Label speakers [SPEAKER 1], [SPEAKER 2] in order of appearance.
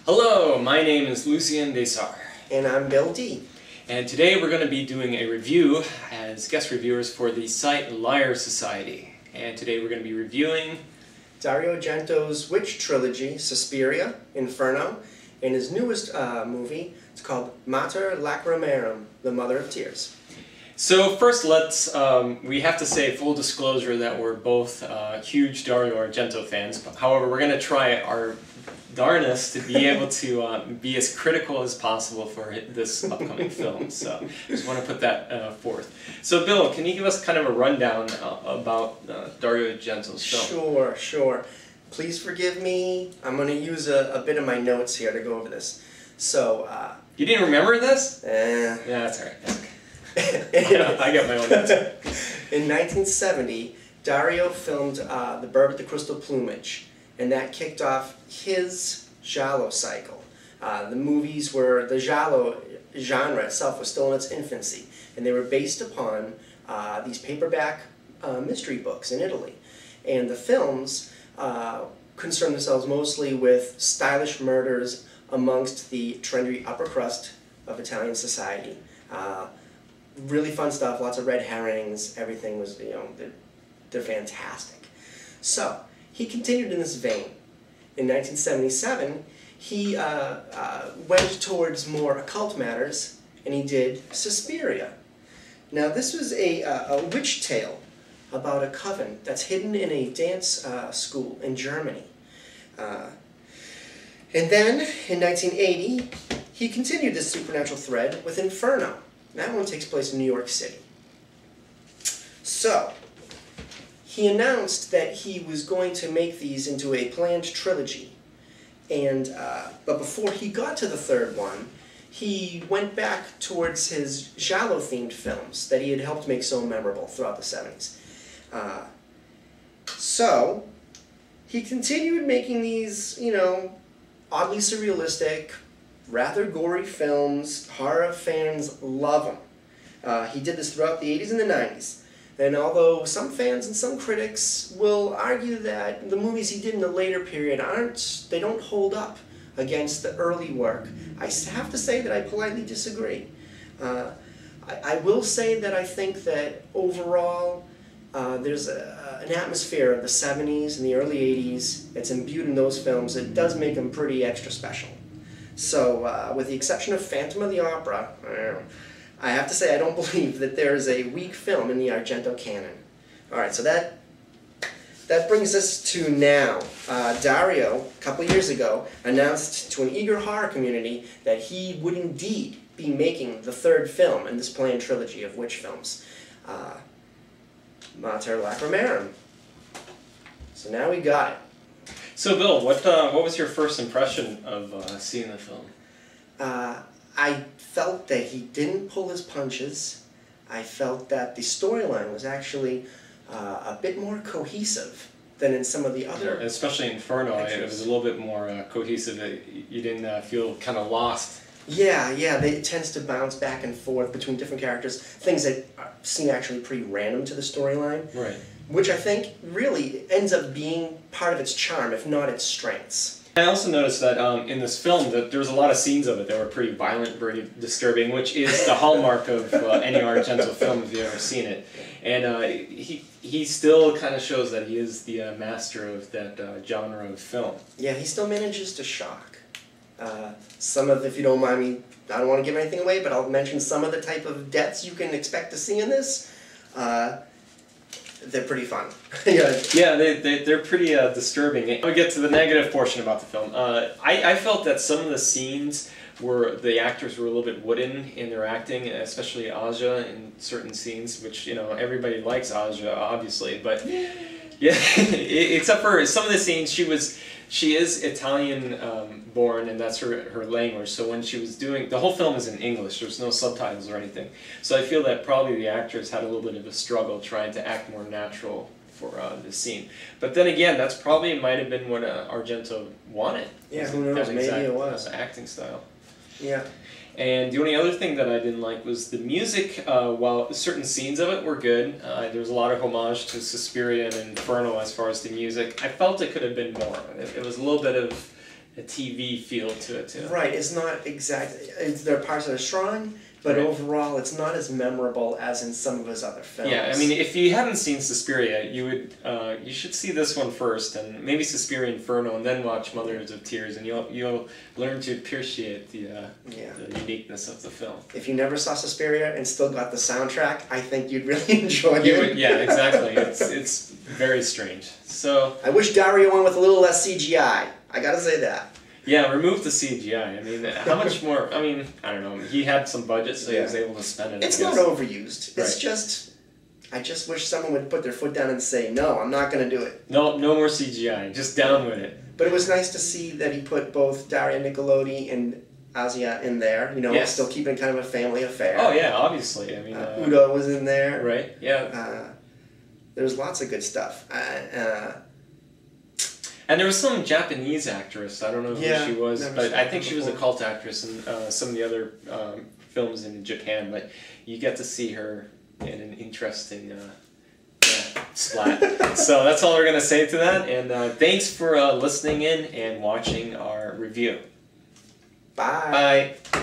[SPEAKER 1] Hello, my name is Lucien Desar.
[SPEAKER 2] And I'm Bill D.
[SPEAKER 1] And today we're going to be doing a review as guest reviewers for the site Liarsocie. And today we're going to be reviewing
[SPEAKER 2] Dario Argento's witch trilogy, Suspiria, Inferno, and his newest movie. It's called Mater Lacrimarum, The Mother of Tears.
[SPEAKER 1] So first we have to say full disclosure that we're both huge Dario Argento fans. However, we're going to try our darnest to be able to be as critical as possible for this upcoming film. So just want to put that forth. So Bill, can you give us kind of a rundown about Dario Argento's film?
[SPEAKER 2] Sure. Please forgive me. I'm going to use a bit of my notes here to go over this. So,
[SPEAKER 1] you didn't remember this?
[SPEAKER 2] Yeah,
[SPEAKER 1] that's all right. Okay. I got my own notes.
[SPEAKER 2] In 1970, Dario filmed The Bird with the Crystal Plumage, and that kicked off his giallo cycle. The movies were, the giallo genre itself was still in its infancy, and they were based upon these paperback mystery books in Italy. And the films concerned themselves mostly with stylish murders amongst the trendy upper crust of Italian society. Really fun stuff, lots of red herrings, everything was, they're fantastic. So, he continued in this vein. In 1977, he went towards more occult matters, and he did Suspiria. Now, this was a witch tale about a coven that's hidden in a dance school in Germany. And then, in 1980, he continued this supernatural thread with Inferno. That one takes place in New York City. So, he announced that he was going to make these into a planned trilogy. And, but before he got to the third one, he went back towards his giallo-themed films that he had helped make so memorable throughout the 70s. So, he continued making these, oddly surrealistic, rather gory films. Horror fans love them. He did this throughout the 80s and the 90s. And although some fans and some critics will argue that the movies he did in the later period they don't hold up against the early work, I have to say that I politely disagree. I will say that I think that overall there's an atmosphere of the 70s and the early 80s that's imbued in those films that does make them pretty extra special. So, with the exception of Phantom of the Opera, I have to say I don't believe that there is a weak film in the Argento canon. Alright, so that brings us to now. Dario, a couple years ago, announced to an eager horror community that he would indeed be making the third film in this planned trilogy of witch films. Mater Lacrimarum. So now we got it.
[SPEAKER 1] So Bill, what was your first impression of seeing the film?
[SPEAKER 2] I felt that he didn't pull his punches. I felt that the storyline was actually a bit more cohesive than in some of the other...
[SPEAKER 1] Yeah, especially Inferno, it was a little bit more cohesive. You didn't feel kind of lost.
[SPEAKER 2] Yeah, it tends to bounce back and forth between different characters, things that seem actually pretty random to the storyline.
[SPEAKER 1] Right.
[SPEAKER 2] Which I think really ends up being part of its charm, if not its strengths.
[SPEAKER 1] I also noticed that in this film that there was a lot of scenes of it that were pretty violent, very disturbing, which is the hallmark of any Argento film if you've ever seen it. And he still kind of shows that he is the master of that genre of film.
[SPEAKER 2] Yeah, he still manages to shock. Some of, if you don't mind me, I don't want to give anything away, but I'll mention some of the type of deaths you can expect to see in this. They're pretty fun.
[SPEAKER 1] Yeah, they're pretty disturbing. I'll get to the negative portion about the film. I felt that some of the scenes where the actors were a little bit wooden in their acting, especially Aja in certain scenes, which, everybody likes Aja, obviously, but yeah, except for some of the scenes, she She is Italian born, and that's her language. So when she was doing the whole film is in English. There's no subtitles or anything. So I feel that probably the actors had a little bit of a struggle trying to act more natural for this scene. But then again, that's probably might have been what Argento wanted.
[SPEAKER 2] Yeah, who knows? Maybe it was
[SPEAKER 1] acting style.
[SPEAKER 2] Yeah.
[SPEAKER 1] And the only other thing that I didn't like was the music. While certain scenes of it were good, there was a lot of homage to Suspiria and Inferno as far as the music. I felt it could have been more. It was a little bit of a TV feel to it too.
[SPEAKER 2] Right, it's not exactly. There are parts that are strong, but overall, it's not as memorable as in some of his other films.
[SPEAKER 1] Yeah, I mean, if you haven't seen Suspiria, you should see this one first, and maybe Suspiria Inferno, and then watch Mothers of Tears, and you'll learn to appreciate the uniqueness of the film.
[SPEAKER 2] If you never saw Suspiria and still got the soundtrack, I think you'd really enjoy it.
[SPEAKER 1] Yeah, exactly. It's very strange. So
[SPEAKER 2] I wish Dario went with a little less CGI. I gotta say that.
[SPEAKER 1] Yeah, remove the CGI. I mean, how much more? I mean, I don't know. He had some budget, so he was able to spend it.
[SPEAKER 2] It's not overused. It's just, I just wish someone would put their foot down and say, no, I'm not going to do it.
[SPEAKER 1] No more CGI. Just down with it.
[SPEAKER 2] But it was nice to see that he put both Daria Nicolodi and Asia in there. You know, still keeping kind of a family affair.
[SPEAKER 1] Oh yeah, obviously. I mean,
[SPEAKER 2] Udo was in there.
[SPEAKER 1] Right. Yeah.
[SPEAKER 2] There was lots of good stuff.
[SPEAKER 1] And there was some Japanese actress, I don't know who she was, but I think she was a cult actress in some of the other films in Japan, but you get to see her in an interesting splat. So that's all we're going to say to that, and thanks for listening in and watching our review.
[SPEAKER 2] Bye.
[SPEAKER 1] Bye.